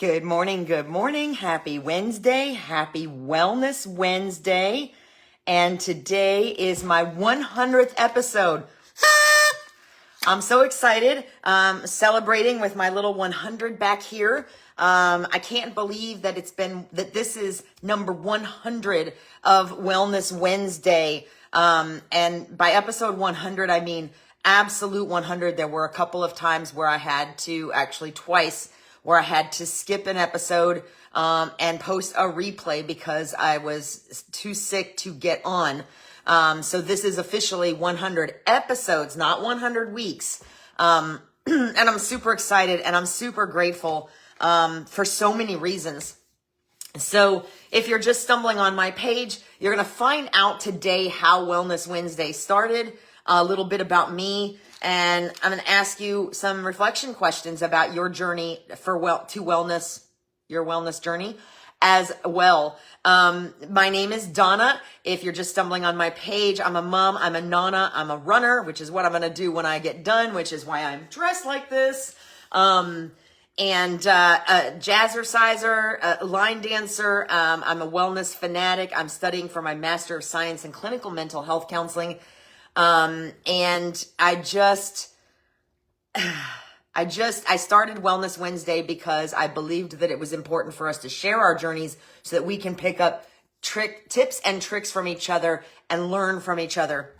Good morning, good morning. Happy Wednesday, happy Wellness Wednesday. And today is my 100th episode. I'm so excited, celebrating with my little 100 back here. I can't believe that this is number 100 of Wellness Wednesday. And by episode 100, I mean absolute 100. There were a couple of times where I had to, actually twice, where I had to skip an episode and post a replay because I was too sick to get on. So this is officially 100 episodes, not 100 weeks. And I'm super excited and I'm super grateful for so many reasons. So if you're just stumbling on my page, you're going to find out today how Wellness Wednesday started, a little bit about me, and I'm going to ask you some reflection questions about your journey to wellness, your wellness journey as well. My name is Donna. If you're just stumbling on my page, I'm a mom, I'm a nana, I'm a runner, which is what I'm going to do when I get done, which is why I'm dressed like this. And a jazzerciser, a line dancer. I'm a wellness fanatic. I'm studying for my Master of Science in Clinical Mental Health Counseling. And I started Wellness Wednesday because I believed that it was important for us to share our journeys so that we can pick up tips and tricks from each other and learn from each other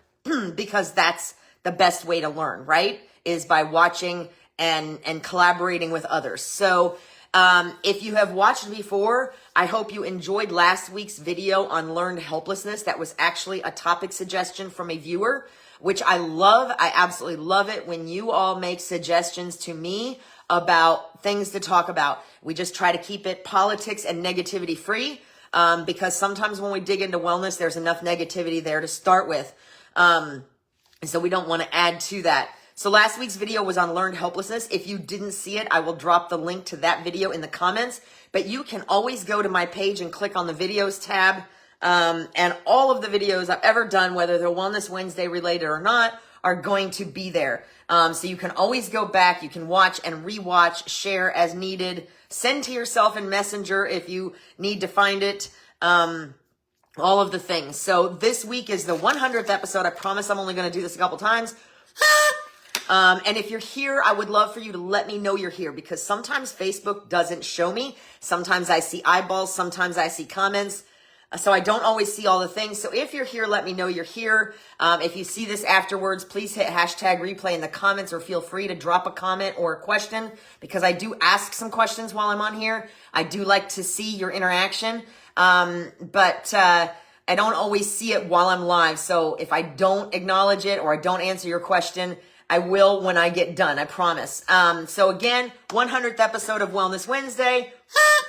because that's the best way to learn, right? Is by watching and collaborating with others. So, if you have watched before, I hope you enjoyed last week's video on learned helplessness. That was actually a topic suggestion from a viewer, which I love. I absolutely love it when you all make suggestions to me about things to talk about. We just try to keep it politics and negativity free, because sometimes when we dig into wellness, there's enough negativity there to start with. And so we don't want to add to that. So last week's video was on learned helplessness. If you didn't see it, I will drop the link to that video in the comments. But you can always go to my page and click on the videos tab. And all of the videos I've ever done, whether they're Wellness Wednesday related or not, are going to be there. So you can always go back. You can watch and rewatch, share as needed, send to yourself in Messenger if you need to find it. All of the things. So this week is the 100th episode. I promise I'm only going to do this a couple times. And if you're here, I would love for you to let me know you're here because sometimes Facebook doesn't show me. Sometimes I see eyeballs. Sometimes I see comments. So I don't always see all the things. So if you're here, let me know you're here. If you see this afterwards, please hit hashtag replay in the comments or feel free to drop a comment or a question because I do ask some questions while I'm on here. I do like to see your interaction. But I don't always see it while I'm live. So if I don't acknowledge it or I don't answer your question, I will when I get done, I promise. So again, 100th episode of Wellness Wednesday.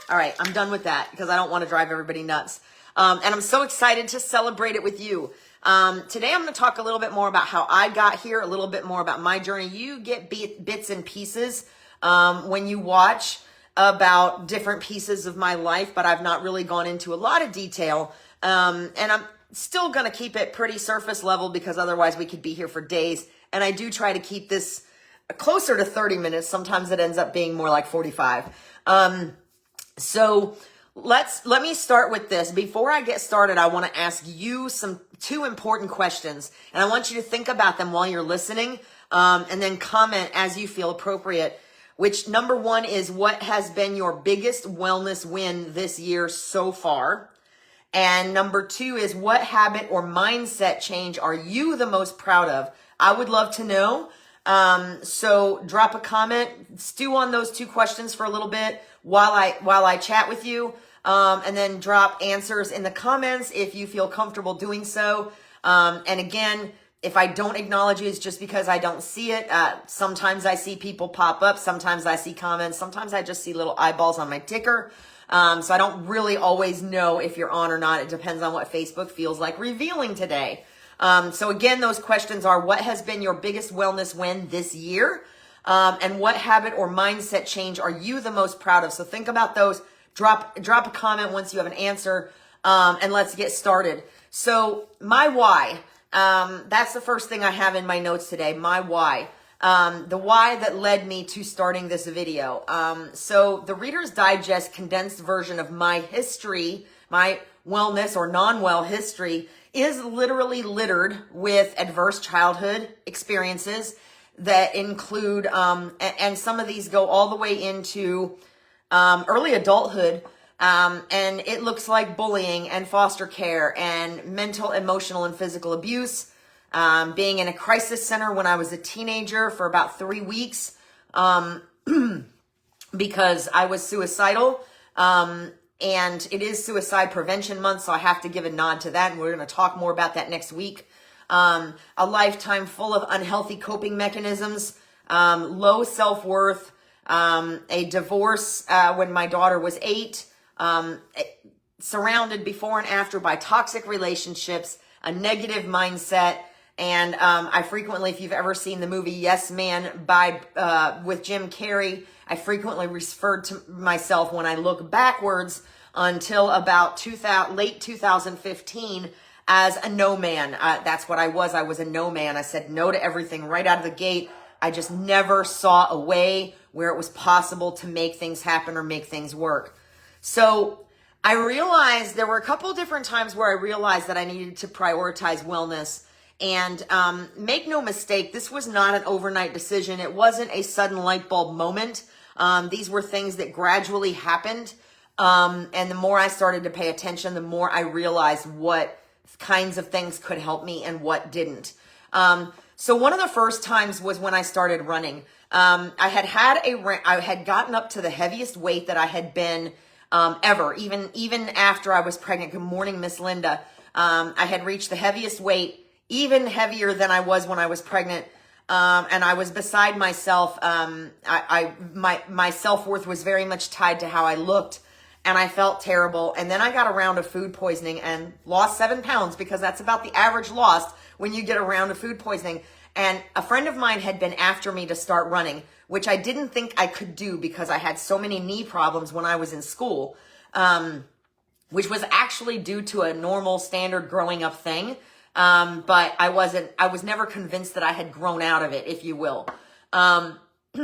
All right, I'm done with that because I don't want to drive everybody nuts. And I'm so excited to celebrate it with you. Today I'm going to talk a little bit more about how I got here, a little bit more about my journey. You get bits and pieces when you watch about different pieces of my life, but I've not really gone into a lot of detail. And I'm still going to keep it pretty surface level because otherwise we could be here for days. And I do try to keep this closer to 30 minutes. Sometimes it ends up being more like 45. So let me start with this. Before I get started, I want to ask you two important questions. And I want you to think about them while you're listening, and then comment as you feel appropriate. Which number one is, what has been your biggest wellness win this year so far? And number two is, what habit or mindset change are you the most proud of? I would love to know. So drop a comment, stew on those two questions for a little bit while I chat with you. And then drop answers in the comments if you feel comfortable doing so. And again, if I don't acknowledge you, it's just because I don't see it. Sometimes I see people pop up. Sometimes I see comments. Sometimes I just see little eyeballs on my ticker. So I don't really always know if you're on or not. It depends on what Facebook feels like revealing today. So again, those questions are, what has been your biggest wellness win this year? And what habit or mindset change are you the most proud of? So think about those. Drop a comment once you have an answer, and let's get started. So my why, that's the first thing I have in my notes today, my why. the why that led me to starting this video. So the Reader's Digest condensed version of my history, my wellness or non-well history, is literally littered with adverse childhood experiences that include, and some of these go all the way into early adulthood. And it looks like bullying and foster care and mental, emotional, and physical abuse. Being in a crisis center when I was a teenager for about 3 weeks, because I was suicidal. And it is Suicide Prevention Month, so I have to give a nod to that, and we're going to talk more about that next week. A lifetime full of unhealthy coping mechanisms, low self-worth, a divorce when my daughter was 8, surrounded before and after by toxic relationships, a negative mindset, and I frequently, if you've ever seen the movie Yes Man with Jim Carrey, I frequently referred to myself when I look backwards until about late 2015 as a no man. That's what I was. I was a no man. I said no to everything right out of the gate. I just never saw a way where it was possible to make things happen or make things work. So I realized there were a couple of different times where I realized that I needed to prioritize wellness. And make no mistake, this was not an overnight decision. It wasn't a sudden light bulb moment. These were things that gradually happened. And the more I started to pay attention, the more I realized what kinds of things could help me and what didn't. So one of the first times was when I started running. I had gotten up to the heaviest weight that I had been ever, even after I was pregnant. Good morning, Miss Linda. I had reached the heaviest weight, even heavier than I was when I was pregnant. And I was beside myself. My self-worth was very much tied to how I looked, and I felt terrible. And then I got a round of food poisoning and lost 7 pounds, because that's about the average loss when you get a round of food poisoning. And a friend of mine had been after me to start running, which I didn't think I could do because I had so many knee problems when I was in school, which was actually due to a normal standard growing up thing. But I was never convinced that I had grown out of it, if you will.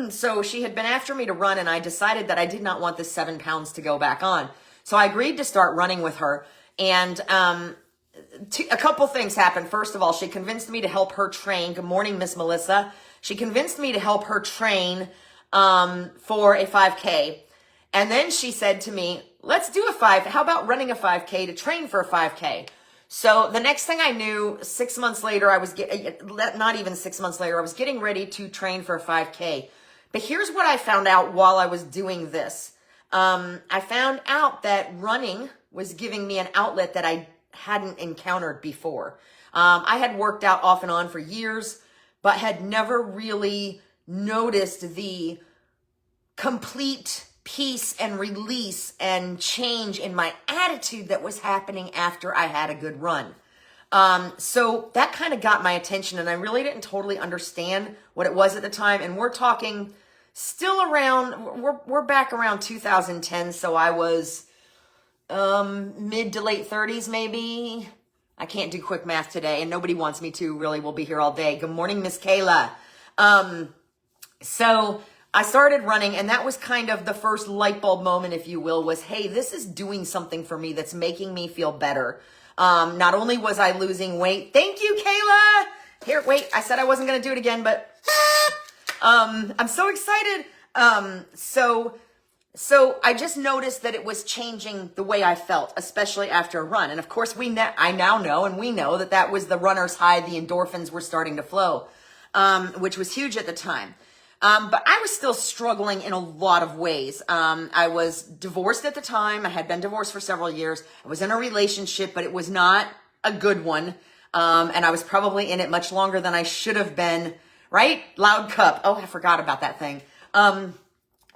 So she had been after me to run, and I decided that I did not want the 7 pounds to go back on. So I agreed to start running with her. And, a couple things happened. First of all, she convinced me to help her train. Good morning, Miss Melissa. She convinced me to help her train, for a 5K. And then she said to me, let's do how about running a 5K to train for a 5K? So the next thing I knew, 6 months later, not even 6 months later, I was getting ready to train for a 5K. But here's what I found out while I was doing this. I found out that running was giving me an outlet that I hadn't encountered before. I had worked out off and on for years, but had never really noticed the complete peace and release and change in my attitude that was happening after I had a good run. So that kind of got my attention, and I really didn't totally understand what it was at the time. And we're talking still around, we're back around 2010. So I was, mid to late 30s, maybe. I can't do quick math today, and nobody wants me to. Really, we'll be here all day. Good morning, Miss Kayla. So I started running, and that was kind of the first light bulb moment, if you will, was, hey, this is doing something for me that's making me feel better. Not only was I losing weight, thank you, Kayla. Here, wait, I said I wasn't going to do it again, but I'm so excited. So I just noticed that it was changing the way I felt, especially after a run. And of course, I now know, and we know that was the runner's high. The endorphins were starting to flow, which was huge at the time. But I was still struggling in a lot of ways. I was divorced at the time. I had been divorced for several years. I was in a relationship, but it was not a good one. And I was probably in it much longer than I should have been, right? Loud cup. Oh, I forgot about that thing.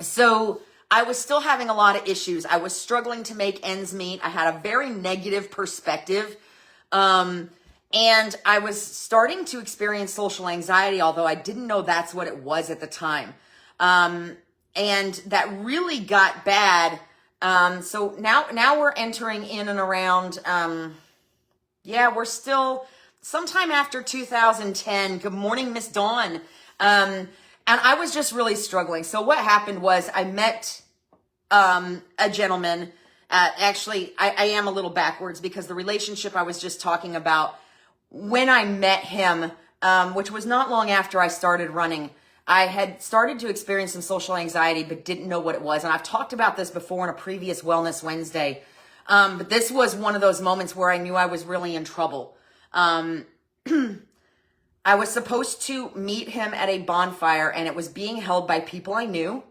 So I was still having a lot of issues. I was struggling to make ends meet. I had a very negative perspective. And I was starting to experience social anxiety, although I didn't know that's what it was at the time. And that really got bad. So now we're entering in and around, we're still sometime after 2010. Good morning, Miss Dawn. And I was just really struggling. So what happened was I met a gentleman. Actually, I am a little backwards because the relationship I was just talking about, when I met him, which was not long after I started running, I had started to experience some social anxiety, but didn't know what it was. And I've talked about this before in a previous Wellness Wednesday. But this was one of those moments where I knew I was really in trouble. I was supposed to meet him at a bonfire, and it was being held by people I knew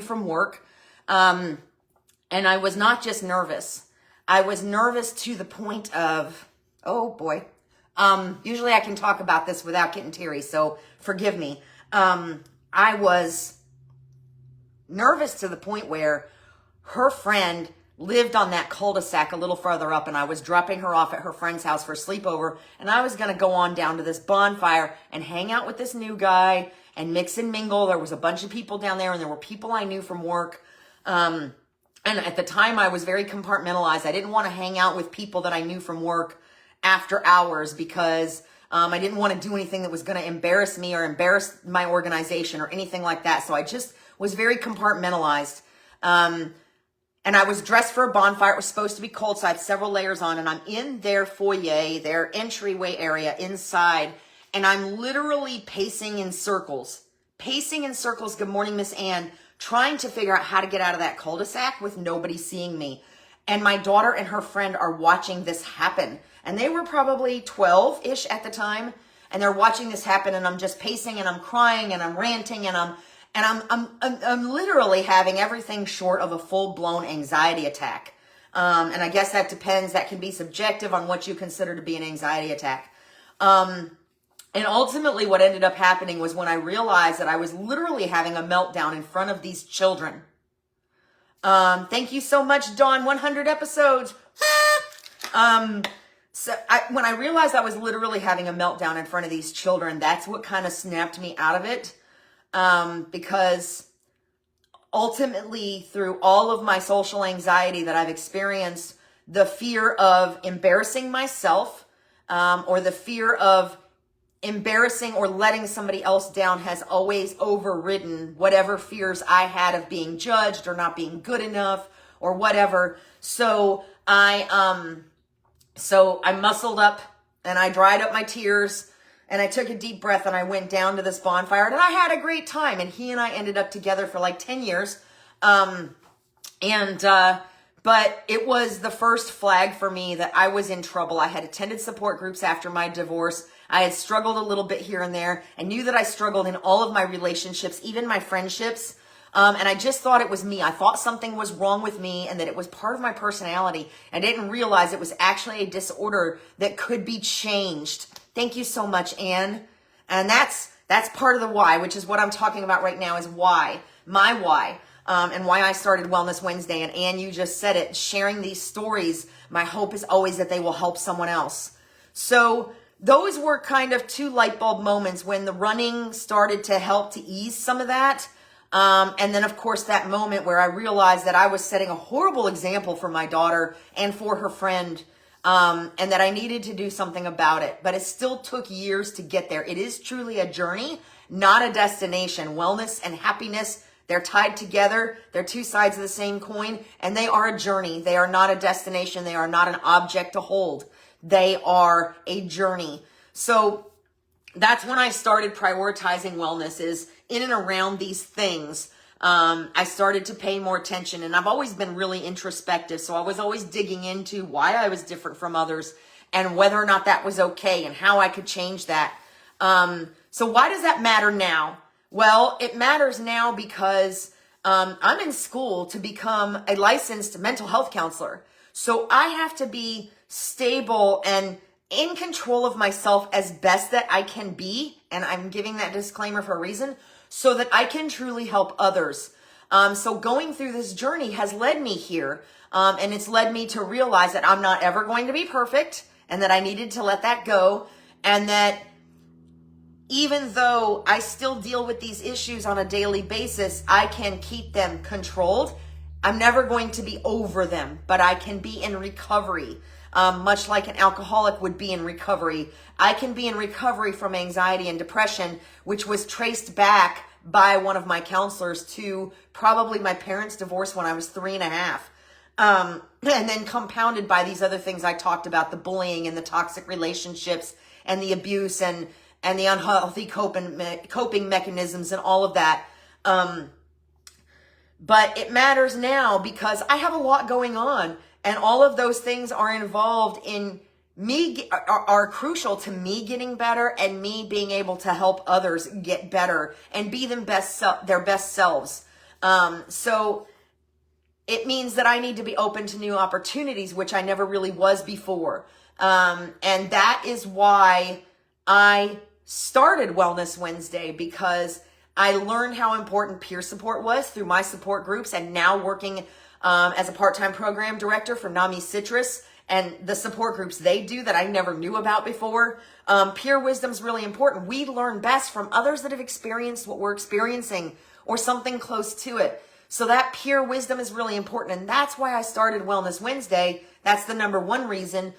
from work. And I was not just nervous. I was nervous to the point of, oh boy. Usually I can talk about this without getting teary, so forgive me. I was nervous to the point where her friend lived on that cul-de-sac a little further up, and I was dropping her off at her friend's house for a sleepover, and I was going to go on down to this bonfire and hang out with this new guy and mix and mingle. There was a bunch of people down there, and there were people I knew from work. And at the time I was very compartmentalized. I didn't want to hang out with people that I knew from work after hours because I didn't want to do anything that was going to embarrass me or embarrass my organization or anything like that. So I just was very compartmentalized. And I was dressed for a bonfire. It was supposed to be cold, so I had several layers on, and I'm in their foyer, their entryway area inside, and I'm literally pacing in circles. Good morning, Miss Ann, trying to figure out how to get out of that cul-de-sac with nobody seeing me. And my daughter and her friend are watching this happen. And they were probably 12-ish at the time. And they're watching this happen, and I'm just pacing, and I'm crying, and I'm ranting, and I'm literally having everything short of a full-blown anxiety attack. And I guess that depends. That can be subjective on what you consider to be an anxiety attack. And ultimately what ended up happening was when I realized that I was literally having a meltdown in front of these children. Thank you so much, Dawn. 100 episodes. When I realized I was literally having a meltdown in front of these children, that's what kind of snapped me out of it. Because ultimately through all of my social anxiety that I've experienced, the fear of embarrassing myself, or the fear of embarrassing or letting somebody else down has always overridden whatever fears I had of being judged or not being good enough or whatever. So I muscled up and I dried up my tears and I took a deep breath and I went down to this bonfire and I had a great time. And he and I ended up together for like 10 years. But it was the first flag for me that I was in trouble. I had attended support groups after my divorce. I had struggled a little bit here and there. I knew that I struggled in all of my relationships, even my friendships. And I just thought it was me. I thought something was wrong with me and that it was part of my personality. I didn't realize it was actually a disorder that could be changed. Thank you so much, Anne. And that's part of the why, which is what I'm talking about right now is why, my why. And why I started Wellness Wednesday. And Anne, you just said it, sharing these stories. My hope is always that they will help someone else. So those were kind of two light bulb moments when the running started to help to ease some of that. And then of course that moment where I realized that I was setting a horrible example for my daughter and for her friend, and that I needed to do something about it. But it still took years to get there. It is truly a journey, not a destination. Wellness and happiness, they're tied together. They're two sides of the same coin, and they are a journey. They are not a destination. They are not an object to hold. They are a journey. So that's when I started prioritizing wellness, is in and around these things. I started to pay more attention, and I've always been really introspective. So I was always digging into why I was different from others and whether or not that was okay and how I could change that. So why does that matter now? Well, it matters now because I'm in school to become a licensed mental health counselor. So I have to be stable and in control of myself as best that I can be. And I'm giving that disclaimer for a reason, so that I can truly help others. So going through this journey has led me here. And it's led me to realize that I'm not ever going to be perfect and that I needed to let that go. And that even though I still deal with these issues on a daily basis, I can keep them controlled. I'm never going to be over them, but I can be in recovery. much like an alcoholic would be in recovery. I can be in recovery from anxiety and depression, which was traced back by one of my counselors to probably my parents' divorce when I was 3.5. And then compounded by these other things I talked about, the bullying and the toxic relationships and the abuse and the unhealthy coping mechanisms and all of that. But it matters now because I have a lot going on, and all of those things are involved in me, are crucial to me getting better and me being able to help others get better and be their best selves. So it means that I need to be open to new opportunities, which I never really was before. And that is why I started Wellness Wednesday, because I learned how important peer support was through my support groups, and now working as a part-time program director for NAMI Citrus and the support groups they do that I never knew about before. Peer wisdom is really important. We learn best from others that have experienced what we're experiencing or something close to it. So that peer wisdom is really important. And that's why I started Wellness Wednesday. That's the number one reason,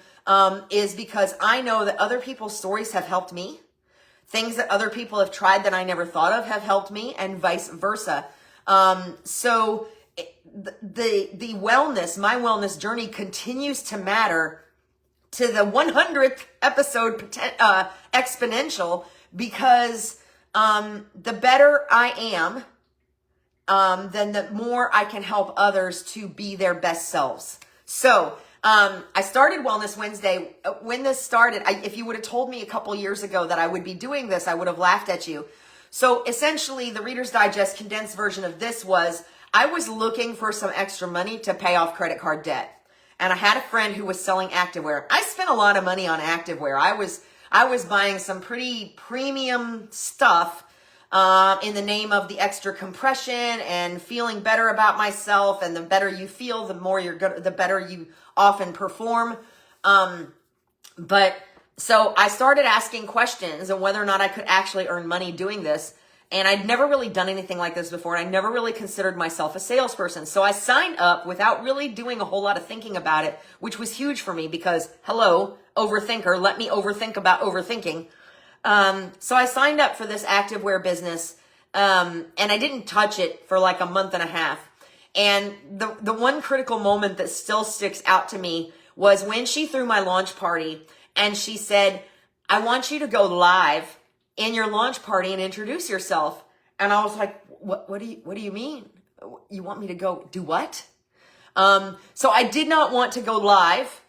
is because I know that other people's stories have helped me. Things that other people have tried that I never thought of have helped me, and vice versa. So the wellness, my wellness journey continues to matter to the 100th episode exponential, because the better I am, then the more I can help others to be their best selves. So I started Wellness Wednesday. When this started, if you would have told me a couple years ago that I would be doing this, I would have laughed at you. So essentially, the Reader's Digest condensed version of this was, I was looking for some extra money to pay off credit card debt. And I had a friend who was selling activewear. I spent a lot of money on activewear. I was buying some pretty premium stuff in the name of the extra compression and feeling better about myself. And the better you feel, the better you often perform. But so I started asking questions on whether or not I could actually earn money doing this. And I'd never really done anything like this before. And I never really considered myself a salesperson. So I signed up without really doing a whole lot of thinking about it, which was huge for me because, hello, overthinker, let me overthink about overthinking. So I signed up for this activewear business, and I didn't touch it for like a month and a half. And the one critical moment that still sticks out to me was when she threw my launch party and she said, I want you to go live in your launch party and introduce yourself. And I was like, what do you mean? You want me to go do what? So I did not want to go live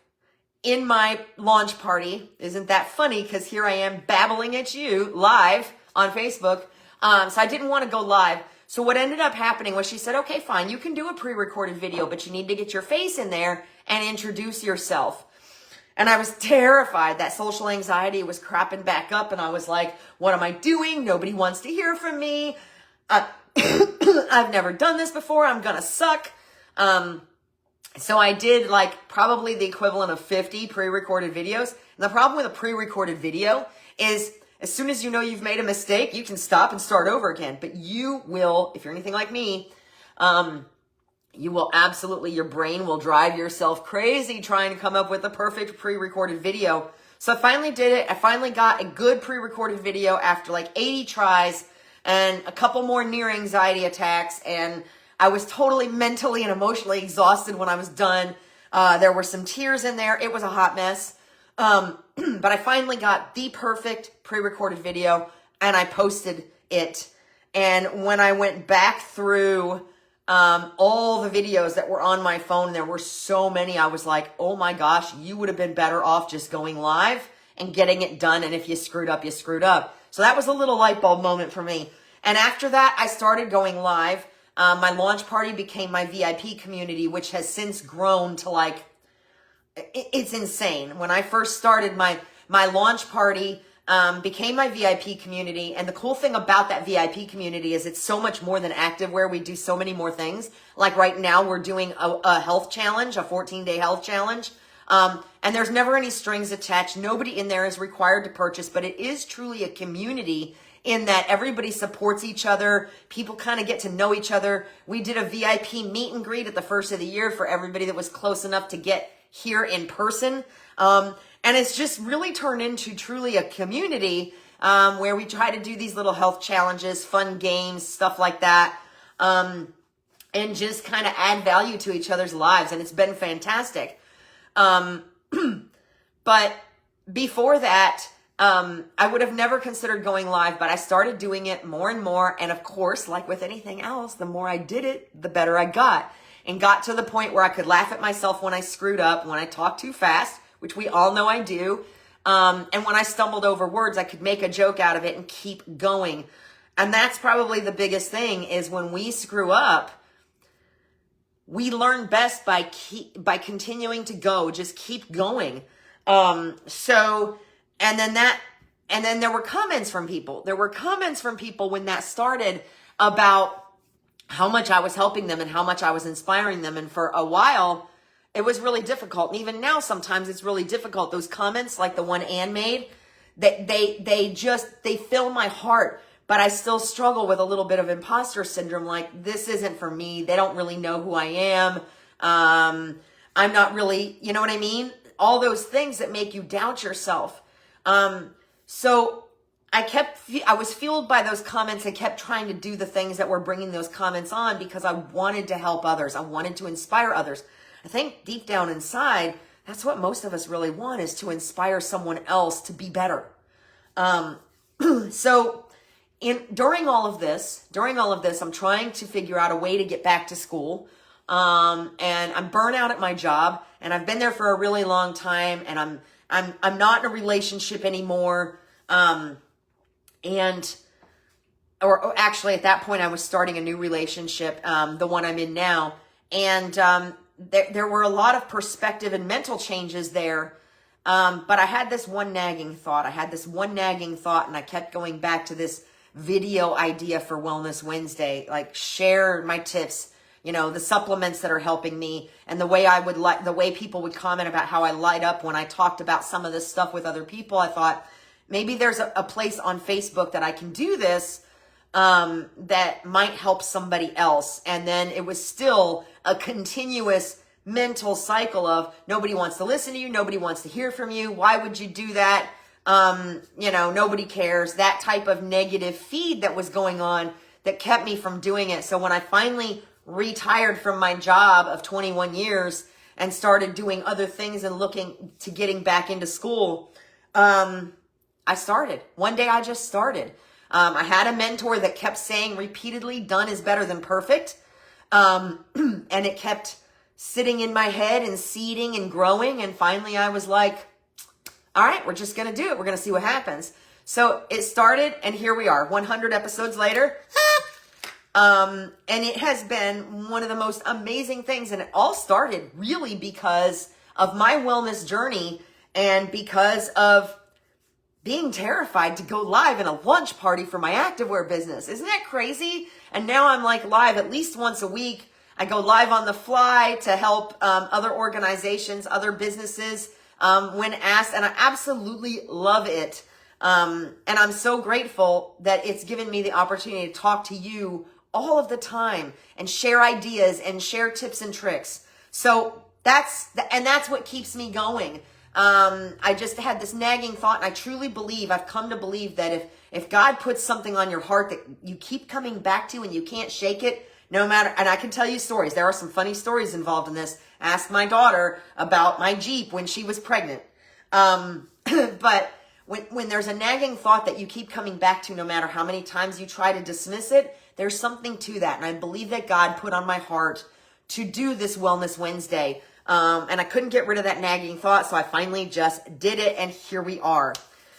in my launch party. Isn't that funny? Because here I am babbling at you live on Facebook. So I didn't want to go live. So what ended up happening was she said, okay, fine, you can do a pre-recorded video, but you need to get your face in there and introduce yourself. And I was terrified. That social anxiety was cropping back up. And I was like, what am I doing? Nobody wants to hear from me. I've never done this before. I'm going to suck. So I did like probably the equivalent of 50 pre-recorded videos. And the problem with a pre-recorded video is as soon as you know you've made a mistake, you can stop and start over again. But you will, if you're anything like me, you will absolutely, your brain will drive yourself crazy trying to come up with a perfect pre-recorded video. So I finally did it. I finally got a good pre-recorded video after like 80 tries and a couple more near anxiety attacks. And I was totally mentally and emotionally exhausted when I was done. There were some tears in there. It was a hot mess. But I finally got the perfect pre-recorded video and I posted it. And when I went back through all the videos that were on my phone, there were so many. I was like, oh my gosh, you would have been better off just going live and getting it done. And if you screwed up, you screwed up. So that was a little light bulb moment for me. And after that, I started going live. My launch party became my VIP community, which has since grown to like, it's insane. When I first started, my launch party became my VIP community. And the cool thing about that VIP community is it's so much more than activewear. We do so many more things. Like right now, we're doing a health challenge, a 14-day health challenge. And there's never any strings attached. Nobody in there is required to purchase, but it is truly a community in that everybody supports each other. People kind of get to know each other. We did a VIP meet and greet at the first of the year for everybody that was close enough to get here in person. And it's just really turned into truly a community where we try to do these little health challenges, fun games, stuff like that, and just kind of add value to each other's lives. And it's been fantastic. But before that, I would have never considered going live, but I started doing it more and more. And of course, like with anything else, the more I did it, the better I got, and got to the point where I could laugh at myself when I screwed up, when I talked too fast, which we all know I do. And when I stumbled over words, I could make a joke out of it and keep going. And that's probably the biggest thing, is when we screw up, we learn best by continuing to go, just keep going. And then there were comments from people. There were comments from people when that started about how much I was helping them and how much I was inspiring them. And for a while, it was really difficult. And even now, sometimes it's really difficult. Those comments, like the one Ann made, they fill my heart, but I still struggle with a little bit of imposter syndrome. Like, this isn't for me. They don't really know who I am. I'm not really, you know what I mean? All those things that make you doubt yourself. So I was fueled by those comments and kept trying to do the things that were bringing those comments on, because I wanted to help others. I wanted to inspire others. I think deep down inside, that's what most of us really want, is to inspire someone else to be better. So during all of this, I'm trying to figure out a way to get back to school. And I'm burnt out at my job, and I've been there for a really long time, and I'm not in a relationship anymore. Or actually at that point I was starting a new relationship, the one I'm in now. And, there were a lot of perspective and mental changes there. But I had this one nagging thought. And I kept going back to this video idea for Wellness Wednesday, like share my tips, the supplements that are helping me, and the way people would comment about how I light up when I talked about some of this stuff with other people. I thought maybe there's a place on Facebook that I can do this, that might help somebody else. And then it was still a continuous mental cycle of nobody wants to listen to you. Nobody wants to hear from you. Why would you do that? Nobody cares. That type of negative feed that was going on that kept me from doing it. So when I finally retired from my job of 21 years and started doing other things and looking to getting back into school, I started. One day I just started. I had a mentor that kept saying repeatedly, done is better than perfect. And it kept sitting in my head and seeding and growing. And finally I was like, all right, we're just going to do it. We're going to see what happens. So it started, and here we are 100 episodes later. And it has been one of the most amazing things. And it all started really because of my wellness journey and because of being terrified to go live in a lunch party for my activewear business. Isn't that crazy? And now I'm like live at least once a week. I go live on the fly to help other organizations, other businesses when asked. And I absolutely love it. And I'm so grateful that it's given me the opportunity to talk to you all of the time and share ideas and share tips and tricks. So that's what keeps me going. I just had this nagging thought, and I truly believe, I've come to believe that if God puts something on your heart that you keep coming back to and you can't shake it, no matter, and I can tell you stories. There are some funny stories involved in this. Ask my daughter about my Jeep when she was pregnant. But when there's a nagging thought that you keep coming back to, no matter how many times you try to dismiss it, there's something to that. And I believe that God put on my heart to do this Wellness Wednesday. And I couldn't get rid of that nagging thought. So I finally just did it. And here we are.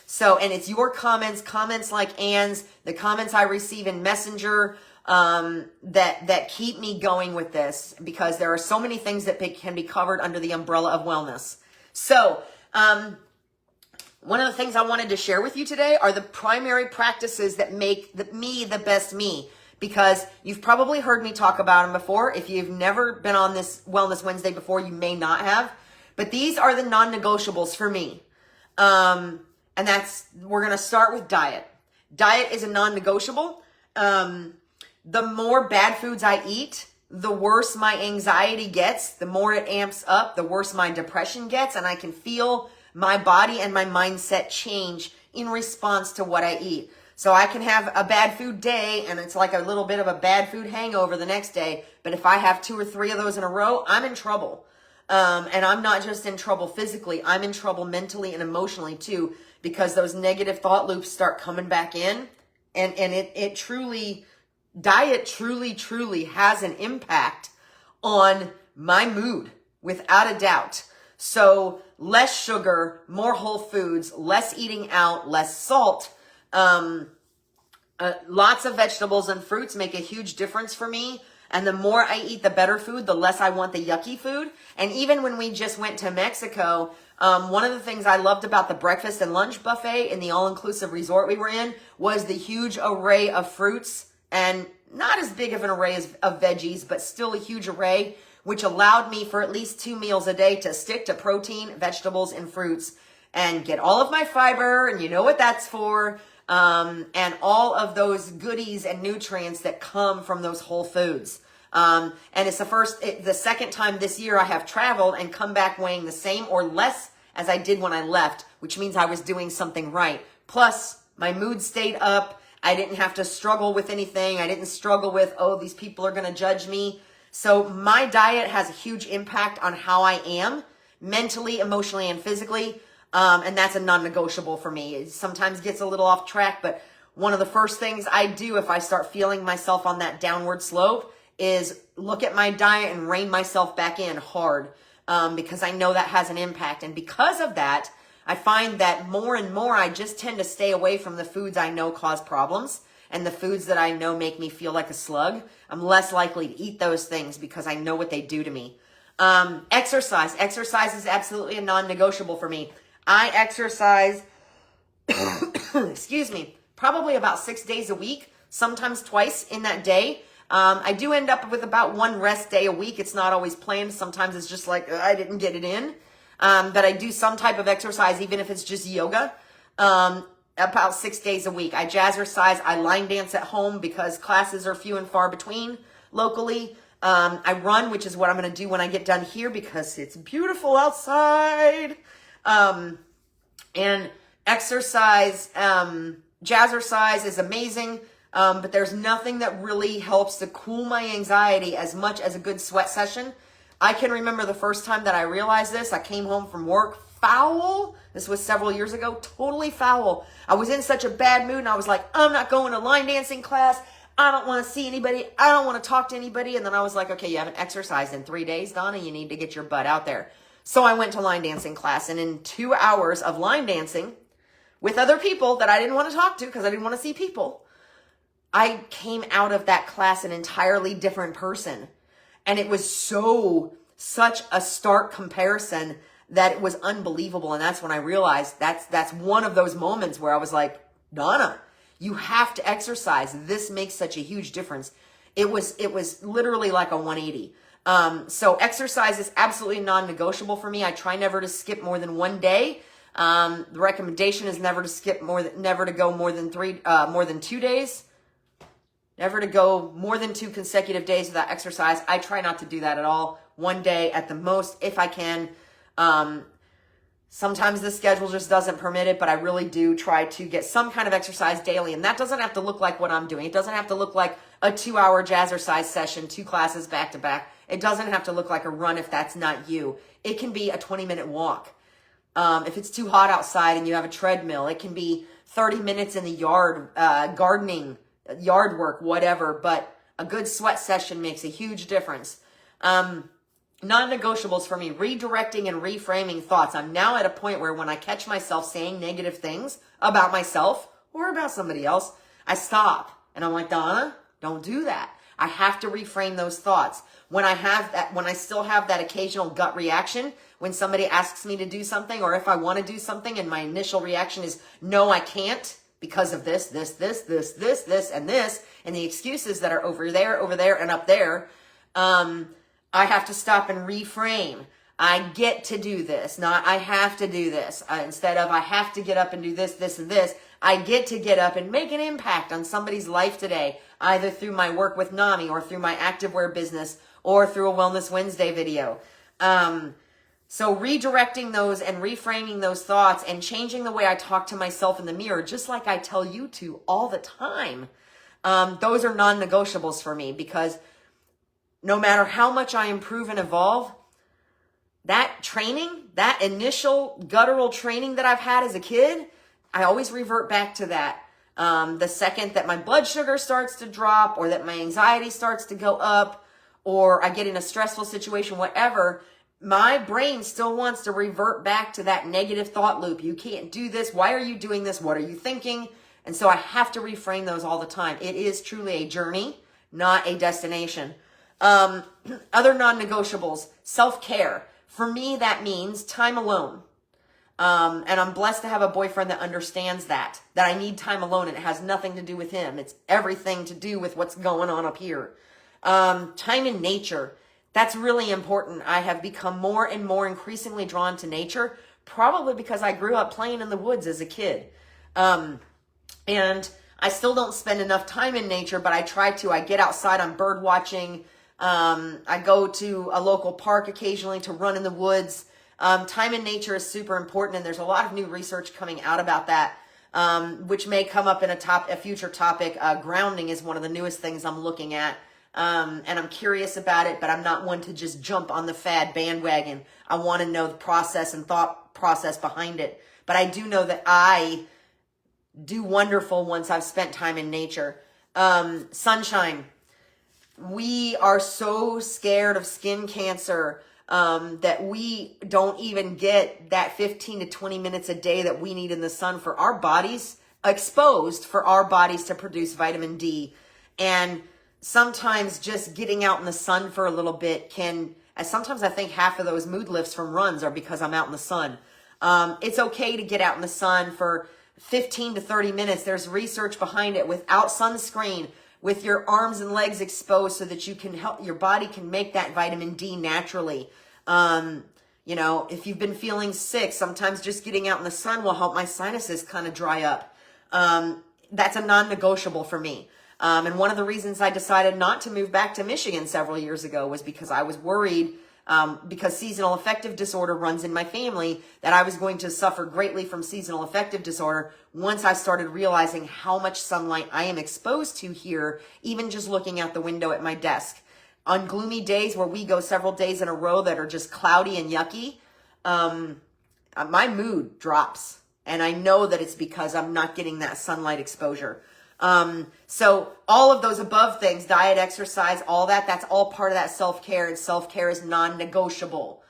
So, and it's your comments like Ann's, the comments I receive in Messenger, that keep me going with this, because there are so many things that can be covered under the umbrella of wellness. So, one of the things I wanted to share with you today are the primary practices that make me the best me, because you've probably heard me talk about them before. If you've never been on this Wellness Wednesday before, you may not have, but these are the non-negotiables for me. And we're going to start with diet. Diet is a non-negotiable. The more bad foods I eat, the worse my anxiety gets, the more it amps up, the worse my depression gets, and I can feel my body and my mindset change in response to what I eat. So I can have a bad food day and it's like a little bit of a bad food hangover the next day. But if I have 2 or 3 of those in a row, I'm in trouble. And I'm not just in trouble physically, I'm in trouble mentally and emotionally too, because those negative thought loops start coming back in. And it truly, diet truly has an impact on my mood, without a doubt. So less sugar, more whole foods, less eating out, less salt. Lots of vegetables and fruits make a huge difference for me. And the more I eat the better food, the less I want the yucky food. And even when we just went to Mexico, one of the things I loved about the breakfast and lunch buffet in the all-inclusive resort we were in was the huge array of fruits, and not as big of an array of veggies, but still a huge array, which allowed me for at least 2 meals a day to stick to protein, vegetables, and fruits and get all of my fiber, and you know what that's for, and all of those goodies and nutrients that come from those whole foods. And it's the second time this year I have traveled and come back weighing the same or less as I did when I left, which means I was doing something right. Plus, my mood stayed up. I didn't have to struggle with anything. I didn't struggle with, oh, these people are going to judge me. So my diet has a huge impact on how I am mentally, emotionally, and physically. And that's a non-negotiable for me. It sometimes gets a little off track, but one of the first things I do if I start feeling myself on that downward slope is look at my diet and rein myself back in hard, because I know that has an impact. And because of that, I find that more and more I just tend to stay away from the foods I know cause problems and the foods that I know make me feel like a slug. I'm less likely to eat those things because I know what they do to me. Exercise. Exercise is absolutely a non-negotiable for me. I exercise, excuse me, probably about 6 days a week, sometimes twice in that day. I do end up with about 1 rest day a week. It's not always planned. Sometimes it's just like, I didn't get it in. But I do some type of exercise, even if it's just yoga, about 6 days a week. I jazzercise. I line dance at home because classes are few and far between locally. I run, which is what I'm going to do when I get done here because it's beautiful outside. And exercise, jazzercise is amazing. But there's nothing that really helps to cool my anxiety as much as a good sweat session. I can remember the first time that I realized this. I came home from work foul. This was several years ago, totally foul. I was in such a bad mood and I was like, I'm not going to line dancing class. I don't want to see anybody. I don't want to talk to anybody. And then I was like, okay, you haven't exercised in 3 days, Donna. You need to get your butt out there. So I went to line dancing class, and in 2 hours of line dancing with other people that I didn't want to talk to because I didn't want to see people, I came out of that class an entirely different person. And it was such a stark comparison that it was unbelievable. And that's when I realized that's one of those moments where I was like, Donna, you have to exercise. This makes such a huge difference. It was literally like a 180. So exercise is absolutely non-negotiable for me. I try never to skip more than 1 day. The recommendation is never to go more than 2 days. Never to go more than 2 consecutive days without exercise. I try not to do that at all. 1 day at the most, if I can. Sometimes the schedule just doesn't permit it, but I really do try to get some kind of exercise daily. And that doesn't have to look like what I'm doing. It doesn't have to look like a 2-hour jazzercise session, 2 classes back to back. It doesn't have to look like a run if that's not you. It can be a 20-minute walk. If it's too hot outside and you have a treadmill, it can be 30 minutes in the yard, gardening, yard work, whatever, but a good sweat session makes a huge difference. Non-negotiables for me, redirecting and reframing thoughts. I'm now at a point where when I catch myself saying negative things about myself or about somebody else, I stop and I'm like, Donna, don't do that. I have to reframe those thoughts. When I still have that occasional gut reaction, when somebody asks me to do something, or if I want to do something and my initial reaction is, no, I can't, because of this, and this, and the excuses that are over there, and up there, I have to stop and reframe. I get to do this, not I have to do this. Instead of I have to get up and do this, and this, I get to get up and make an impact on somebody's life today. either through my work with NAMI or through my activewear business or through a Wellness Wednesday video. So redirecting those and reframing those thoughts and changing the way I talk to myself in the mirror, just like I tell you to all the time, those are non-negotiables for me, because no matter how much I improve and evolve, that training, that initial guttural training that I've had as a kid, I always revert back to that. The second that my blood sugar starts to drop, or that my anxiety starts to go up, or I get in a stressful situation, whatever, my brain still wants to revert back to that negative thought loop. You can't do this. Why are you doing this? What are you thinking? And so I have to reframe those all the time. It is truly a journey, not a destination. Other non-negotiables, self-care. For me, that means time alone. And I'm blessed to have a boyfriend that understands that I need time alone, and it has nothing to do with him. It's everything to do with what's going on up here. Time in nature. That's really important. I have become more and more increasingly drawn to nature, probably because I grew up playing in the woods as a kid. And I still don't spend enough time in nature, but I try to. I get outside, I'm bird watching. I go to a local park occasionally to run in the woods. Time in nature is super important, and there's a lot of new research coming out about that, which may come up in a future topic. Grounding is one of the newest things I'm looking at. And I'm curious about it, but I'm not one to just jump on the fad bandwagon. I want to know the process and thought process behind it. But I do know that I do wonderful once I've spent time in nature. Sunshine. We are so scared of skin cancer that we don't even get that 15 to 20 minutes a day that we need in the sun for our bodies, exposed for our bodies to produce vitamin D. And sometimes just getting out in the sun for a little bit sometimes I think half of those mood lifts from runs are because I'm out in the sun. It's okay to get out in the sun for 15 to 30 minutes. There's research behind it, without sunscreen, with your arms and legs exposed, so that your body can make that vitamin D naturally. If you've been feeling sick, sometimes just getting out in the sun will help my sinuses kind of dry up. That's a non-negotiable for me. And one of the reasons I decided not to move back to Michigan several years ago was because I was worried, because seasonal affective disorder runs in my family, that I was going to suffer greatly from seasonal affective disorder once I started realizing how much sunlight I am exposed to here, even just looking out the window at my desk. On gloomy days where we go several days in a row that are just cloudy and yucky, my mood drops. And I know that it's because I'm not getting that sunlight exposure. So all of those above things, diet, exercise, all that's all part of that self-care, and self-care is non-negotiable,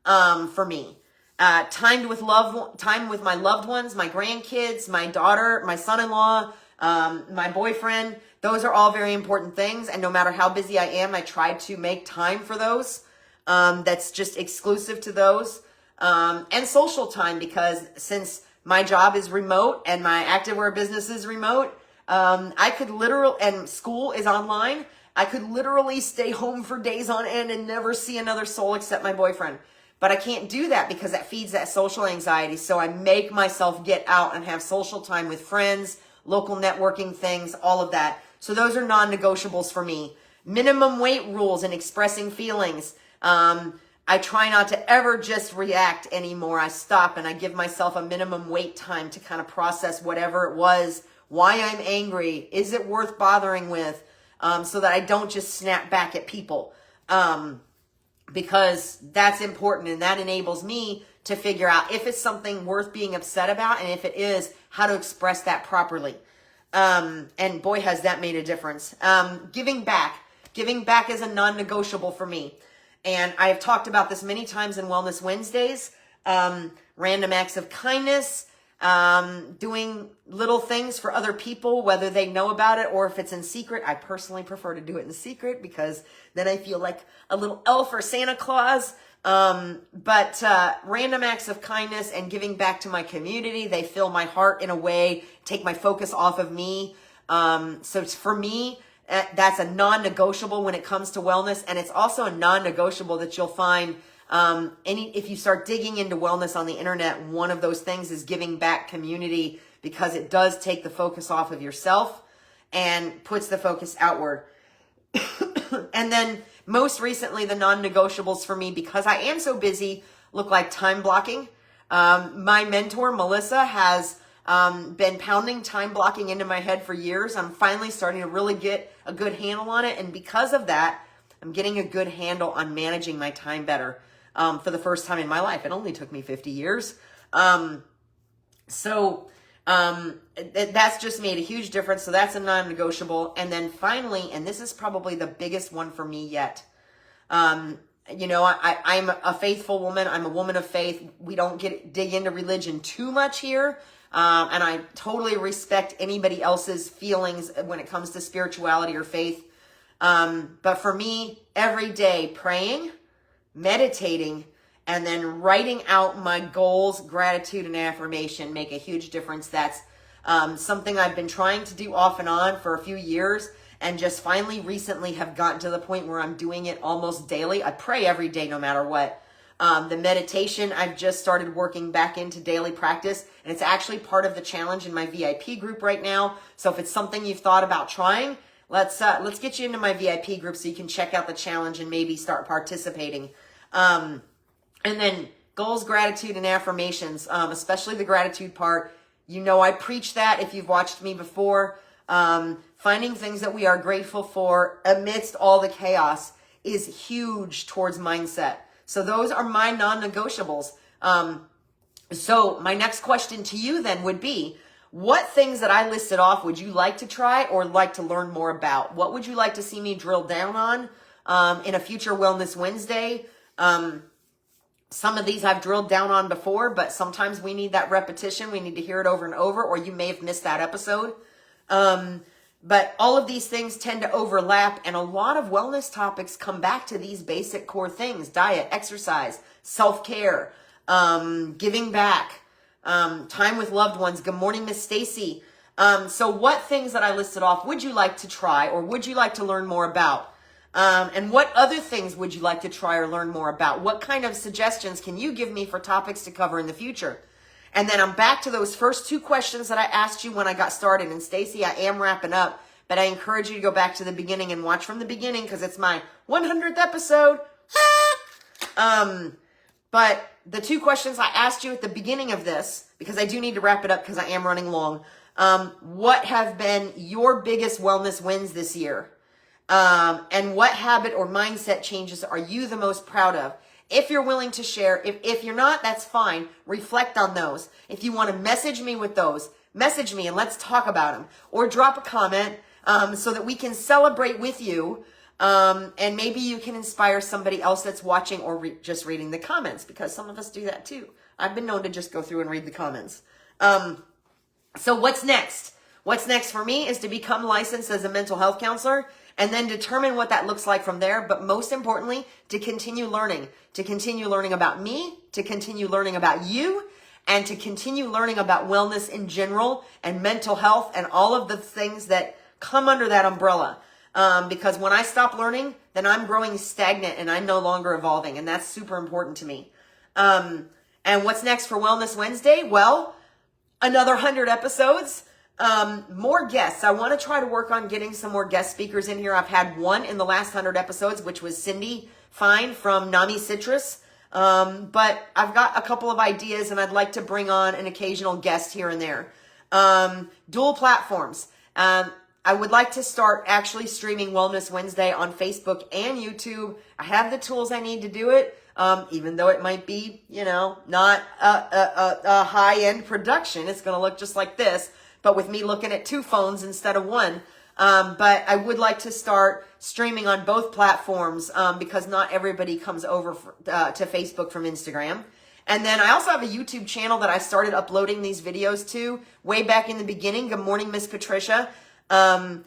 for me. Time with my loved ones, my grandkids, my daughter, my son-in-law, my boyfriend, those are all very important things. And no matter how busy I am, I try to make time for those. That's just exclusive to those. And social time, because since my job is remote and my activewear business is remote, and school is online, I could literally stay home for days on end and never see another soul except my boyfriend. But I can't do that because that feeds that social anxiety. So I make myself get out and have social time with friends, local networking things, all of that. So those are non-negotiables for me. Minimum weight rules and expressing feelings. I try not to ever just react anymore. I stop and I give myself a minimum wait time to kind of process whatever it was, why I'm angry, is it worth bothering with, so that I don't just snap back at people, because that's important, and that enables me to figure out if it's something worth being upset about, and if it is, how to express that properly. And boy, has that made a difference. Giving back is a non-negotiable for me. And I have talked about this many times in Wellness Wednesdays. Random acts of kindness, doing little things for other people, whether they know about it or if it's in secret. I personally prefer to do it in secret because then I feel like a little elf or Santa Claus. But random acts of kindness and giving back to my community, they fill my heart in a way, take my focus off of me. So it's, for me, that's a non-negotiable when it comes to wellness. And it's also a non-negotiable that you'll find if you start digging into wellness on the internet. One of those things is giving back community, because it does take the focus off of yourself. and puts the focus outward. And then most recently, the non-negotiables for me, because I am so busy, look like time blocking. My mentor, Melissa, has been pounding time blocking into my head for years. I'm finally starting to really get a good handle on it. And because of that, I'm getting a good handle on managing my time better for the first time in my life. It only took me 50 years. That's just made a huge difference. So that's a non-negotiable. And then finally, and this is probably the biggest one for me yet. I'm a faithful woman. I'm a woman of faith. We don't dig into religion too much here. And I totally respect anybody else's feelings when it comes to spirituality or faith. But for me, every day praying, meditating, and then writing out my goals, gratitude, and affirmation make a huge difference. That's something I've been trying to do off and on for a few years, and just finally recently have gotten to the point where I'm doing it almost daily. I pray every day no matter what. The meditation, I've just started working back into daily practice, and it's actually part of the challenge in my VIP group right now. So if it's something you've thought about trying, let's get you into my VIP group so you can check out the challenge and maybe start participating. And then goals, gratitude, and affirmations, especially the gratitude part. I preach that if you've watched me before. Finding things that we are grateful for amidst all the chaos is huge towards mindset. So those are my non-negotiables. So my next question to you then would be, what things that I listed off would you like to try or like to learn more about? What would you like to see me drill down on in a future Wellness Wednesday? Some of these I've drilled down on before, but sometimes we need that repetition. We need to hear it over and over, or you may have missed that episode. But all of these things tend to overlap, and a lot of wellness topics come back to these basic core things: diet, exercise, self-care, giving back, time with loved ones. Good morning, Miss Stacy. So what things that I listed off would you like to try, or would you like to learn more about? And what other things would you like to try or learn more about? What kind of suggestions can you give me for topics to cover in the future? And then I'm back to those first two questions that I asked you when I got started. And Stacy, I am wrapping up, but I encourage you to go back to the beginning and watch from the beginning because it's my 100th episode. But the two questions I asked you at the beginning of this, because I do need to wrap it up because I am running long. What have been your biggest wellness wins this year? And what habit or mindset changes are you the most proud of? If you're willing to share, if you're not, that's fine. Reflect on those. If you want to message me with those, message me and let's talk about them. Or drop a comment so that we can celebrate with you. And maybe you can inspire somebody else that's watching or just reading the comments, because some of us do that too. I've been known to just go through and read the comments. So what's next? What's next for me is to become licensed as a mental health counselor and then determine what that looks like from there. But most importantly, to continue learning about me, to continue learning about you, and to continue learning about wellness in general and mental health and all of the things that come under that umbrella. Because when I stop learning, then I'm growing stagnant and I'm no longer evolving. And that's super important to me. And what's next for Wellness Wednesday? Well, another 100 episodes. More guests. I want to try to work on getting some more guest speakers in here. I've had one in the last 100 episodes, which was Cindy Fine from Nami Citrus. But I've got a couple of ideas and I'd like to bring on an occasional guest here and there. Dual platforms. I would like to start actually streaming Wellness Wednesday on Facebook and YouTube. I have the tools I need to do it. Even though it might be, not a high-end production. It's going to look just like this, but with me looking at two phones instead of one. But I would like to start streaming on both platforms because not everybody comes over to Facebook from Instagram. And then I also have a YouTube channel that I started uploading these videos to way back in the beginning. Good morning, Miss Patricia. And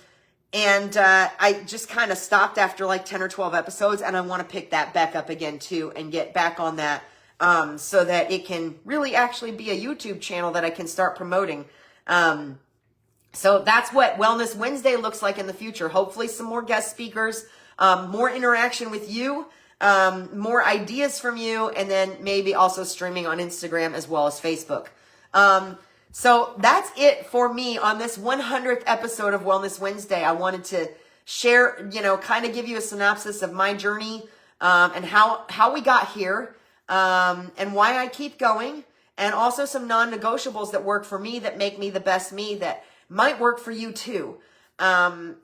I just kind of stopped after like 10 or 12 episodes, and I want to pick that back up again too and get back on that so that it can really actually be a YouTube channel that I can start promoting. So that's what Wellness Wednesday looks like in the future. Hopefully some more guest speakers, more interaction with you, more ideas from you, and then maybe also streaming on Instagram as well as Facebook. So that's it for me on this 100th episode of Wellness Wednesday. I wanted to share, kind of give you a synopsis of my journey, and how we got here, and why I keep going, and also some non-negotiables that work for me, that make me the best me, that might work for you too. And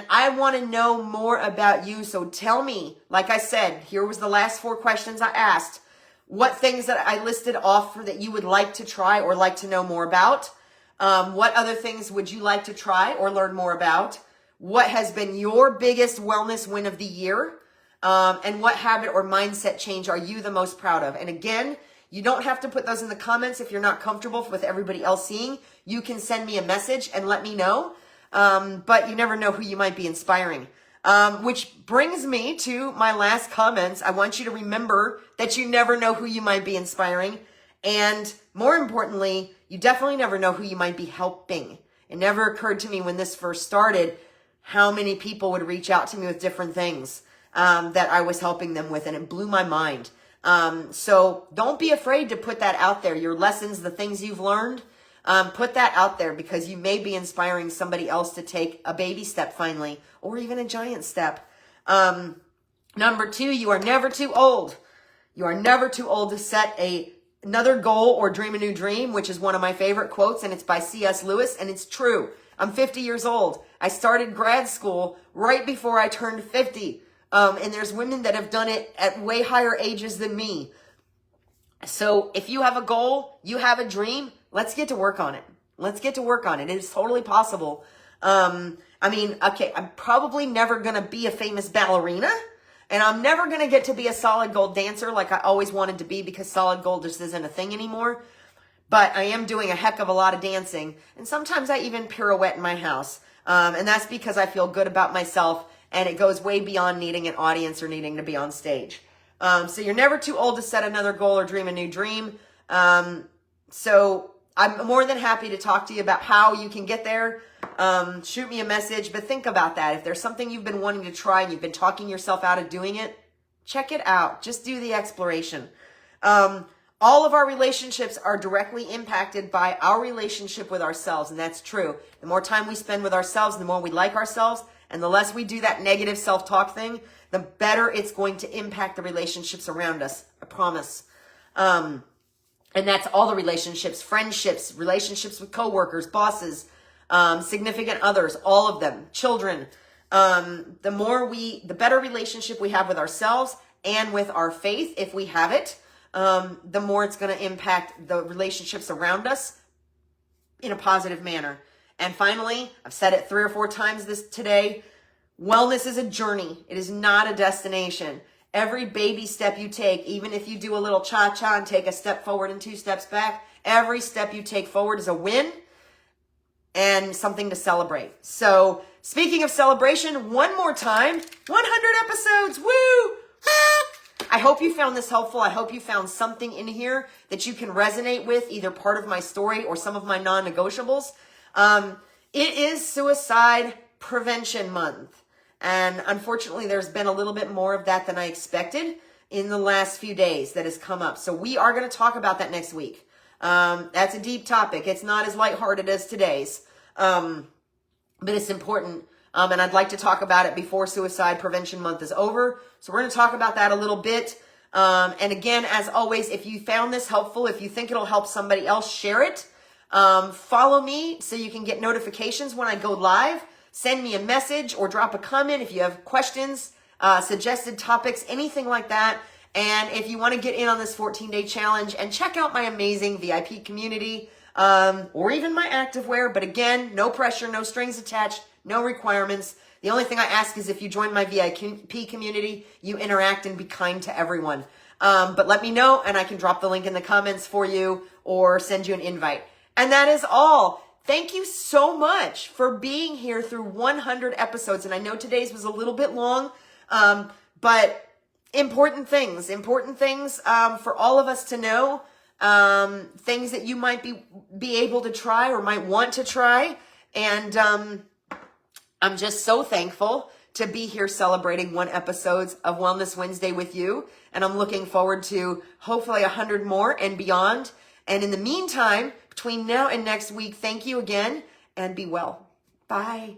I want to know more about you. So tell me, like I said, here was the last 4 questions I asked. What things that I listed off for that you would like to try or like to know more about? What other things would you like to try or learn more about? What has been your biggest wellness win of the year? And what habit or mindset change are you the most proud of? And again, you don't have to put those in the comments if you're not comfortable with everybody else seeing. You can send me a message and let me know. But you never know who you might be inspiring. Which brings me to my last comments. I want you to remember that you never know who you might be inspiring. And more importantly, you definitely never know who you might be helping. It never occurred to me when this first started how many people would reach out to me with different things that I was helping them with, and it blew my mind. So don't be afraid to put that out there. Your lessons, the things you've learned, put that out there, because you may be inspiring somebody else to take a baby step finally, or even a giant step. Number 2, you are never too old. You are never too old to set another goal or dream a new dream, which is one of my favorite quotes, and it's by C.S. Lewis, and it's true. I'm 50 years old. I started grad school right before I turned 50. And there's women that have done it at way higher ages than me. So if you have a goal, you have a dream, let's get to work on it. Let's get to work on it. It is totally possible. I'm probably never going to be a famous ballerina, and I'm never going to get to be a solid gold dancer like I always wanted to be, because solid gold just isn't a thing anymore. But I am doing a heck of a lot of dancing, and sometimes I even pirouette in my house. And that's because I feel good about myself, and it goes way beyond needing an audience or needing to be on stage. So you're never too old to set another goal or dream a new dream. So I'm more than happy to talk to you about how you can get there. Shoot me a message, but think about that. If there's something you've been wanting to try and you've been talking yourself out of doing it, check it out. Just do the exploration. All of our relationships are directly impacted by our relationship with ourselves, and that's true. The more time we spend with ourselves, the more we like ourselves, and the less we do that negative self-talk thing, the better it's going to impact the relationships around us. I promise. And that's all the relationships, friendships, relationships with coworkers, bosses, significant others, all of them, children. The better relationship we have with ourselves and with our faith, if we have it, the more it's going to impact the relationships around us in a positive manner. And finally, I've said it 3 or 4 times today, wellness is a journey. It is not a destination. Every baby step you take, even if you do a little cha-cha and take a step forward and 2 steps back, every step you take forward is a win and something to celebrate. So speaking of celebration, one more time, 100 episodes, woo! I hope you found this helpful. I hope you found something in here that you can resonate with, either part of my story or some of my non-negotiables. It is Suicide Prevention Month. And unfortunately, there's been a little bit more of that than I expected in the last few days that has come up. So we are going to talk about that next week. That's a deep topic. It's not as lighthearted as today's, but it's important. And I'd like to talk about it before Suicide Prevention Month is over. So we're going to talk about that a little bit. And again, as always, if you found this helpful, if you think it'll help somebody else, share it. Follow me so you can get notifications when I go live. Send me a message or drop a comment if you have questions, suggested topics, anything like that. And if you want to get in on this 14-day challenge and check out my amazing VIP community, or even my activewear. But again, no pressure, no strings attached, no requirements. The only thing I ask is if you join my VIP community, you interact and be kind to everyone. But let me know and I can drop the link in the comments for you or send you an invite. And that is all. Thank you so much for being here through 100 episodes. And I know today's was a little bit long, but important things for all of us to know, things that you might be able to try or might want to try. And I'm just so thankful to be here celebrating 1 episode of Wellness Wednesday with you. And I'm looking forward to hopefully 100 more and beyond. And in the meantime, between now and next week, thank you again and be well. Bye.